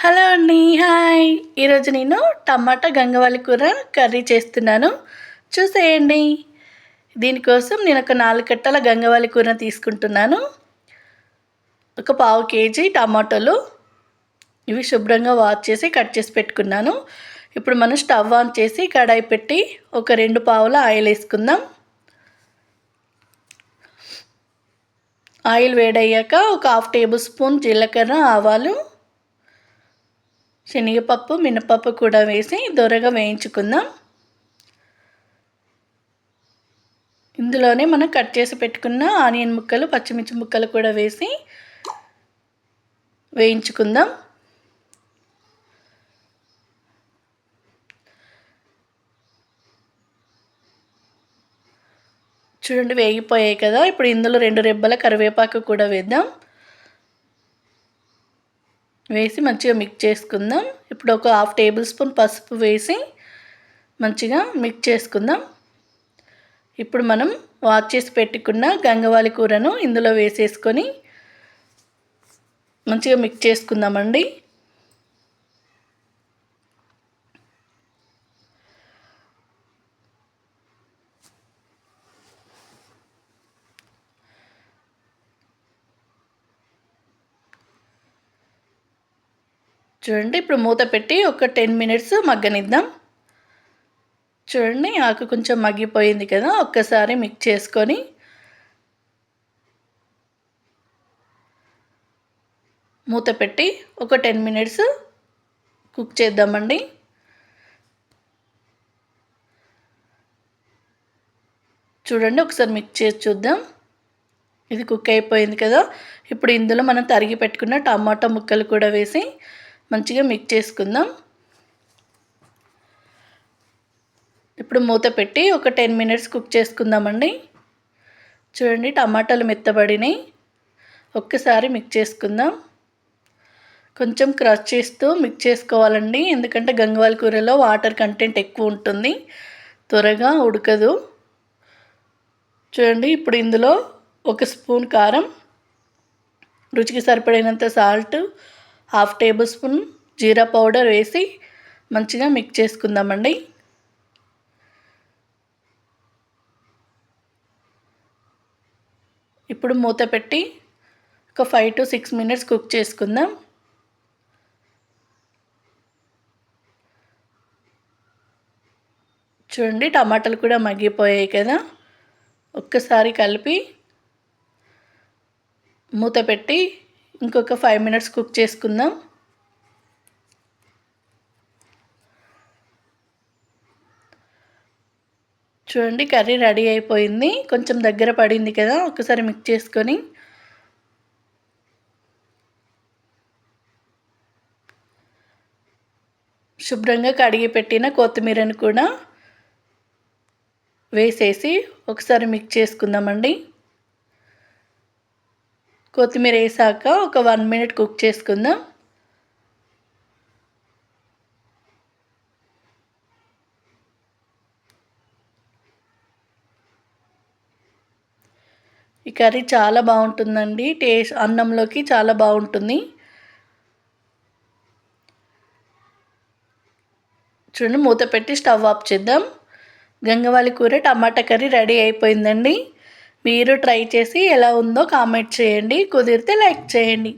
Hello అండి. Hi. ఈరోజు నేను టమాటా గంగవాళి కూర కర్రీ చేస్తున్నాను. చూసేయండి. దీనికోసం నేను ఒక 4 కట్టల గంగవాళి కూర తీసుకుంటున్నాను. ఒక పావు కేజీ టమాటాలు ఇవి శుభ్రంగా వాష్ చేసి కట్ చేసి పెట్టుకున్నాను. ఇప్పుడు మనం స్టవ్ ఆన్ చేసి కడాయి పెట్టి ఒక 2 పావుల ఆయిల్ వేసుకుందాం. ఆయిల్ వేడయ్యాక ఒక 1/2 టేబుల్ స్పూన్ జీలకర్ర, ఆవాలు, శనగపప్పు, మినపప్పు కూడా వేసి దోరగా వేయించుకుందాం. ఇందులోనే మనం కట్ చేసి పెట్టుకున్న ఆనియన్ ముక్కలు, పచ్చిమిర్చి ముక్కలు కూడా వేసి వేయించుకుందాం. చూడండి వేగిపోయాయి కదా. ఇప్పుడు ఇందులో 2 రెబ్బల కరివేపాకు కూడా వేద్దాం. వేసి మంచిగా మిక్స్ చేసుకుందాం. ఇప్పుడు ఒక 1/2 టేబుల్ స్పూన్ పసుపు వేసి మంచిగా మిక్స్ చేసుకుందాం. ఇప్పుడు మనం వాష్ చేసి పెట్టుకున్న గంగవాళి కూరను ఇందులో వేసేసుకొని మంచిగా మిక్స్ చేసుకుందామండి. చూడండి ఇప్పుడు మూత పెట్టి ఒక 10 మినిట్స్ మగ్గనిద్దాం. చూడండి ఆకు కొంచెం మగ్గిపోయింది కదా. ఒక్కసారి మిక్స్ చేసుకొని మూత పెట్టి ఒక 10 మినిట్స్ కుక్ చేద్దామండి. చూడండి ఒకసారి మిక్స్ చేసి చూద్దాం. ఇది కుక్ అయిపోయింది కదా. ఇప్పుడు ఇందులో మనం తరిగి పెట్టుకున్న టమాటా ముక్కలు కూడా వేసి మంచిగా మిక్స్ చేసుకుందాం. ఇప్పుడు మూత పెట్టి ఒక 10 మినిట్స్ కుక్ చేసుకుందామండి. చూడండి టమాటాలు మెత్తబడినాయి. ఒక్కసారి మిక్స్ చేసుకుందాం. కొంచెం క్రష్ చేస్తూ మిక్స్ చేసుకోవాలండి. ఎందుకంటే గంగవాళి కూరలో వాటర్ కంటెంట్ ఎక్కువ ఉంటుంది, త్వరగా ఉడకదు. చూడండి ఇప్పుడు ఇందులో 1 స్పూన్ కారం, రుచికి సరిపడినంత సాల్ట్, 1/2 టేబుల్ స్పూన్ జీరా పౌడర్ వేసి మంచిగా మిక్స్ చేసుకుందామండి. ఇప్పుడు మూత పెట్టి ఒక 5 to 6 మినిట్స్ కుక్ చేసుకుందాం. చూడండి టమాటాలు కూడా మగ్గిపోయాయి కదా. ఒక్కసారి కలిపి మూత పెట్టి ఇంకొక 5 మినిట్స్ కుక్ చేసుకుందాం. చూడండి కర్రీ రెడీ అయిపోయింది. కొంచెం దగ్గర పడింది కదా. ఒకసారి మిక్స్ చేసుకొని శుభ్రంగా కడిగి పెట్టిన కొత్తిమీరను కూడా వేసేసి ఒకసారి మిక్స్ చేసుకుందామండి. కొత్తిమీర వేసాక ఒక 1 మినిట్ కుక్ చేసుకుందాం. ఈ కర్రీ చాలా బాగుంటుందండి. టేస్ట్ అన్నంలోకి చాలా బాగుంటుంది. చూడండి మూత పెట్టి స్టవ్ ఆఫ్ చేద్దాం. గంగవాళి కూర టమాటా కర్రీ రెడీ అయిపోయిందండి. మీరు ట్రై చేసి ఎలా ఉందో కామెంట్ చేయండి. కుదిరితే లైక్ చేయండి.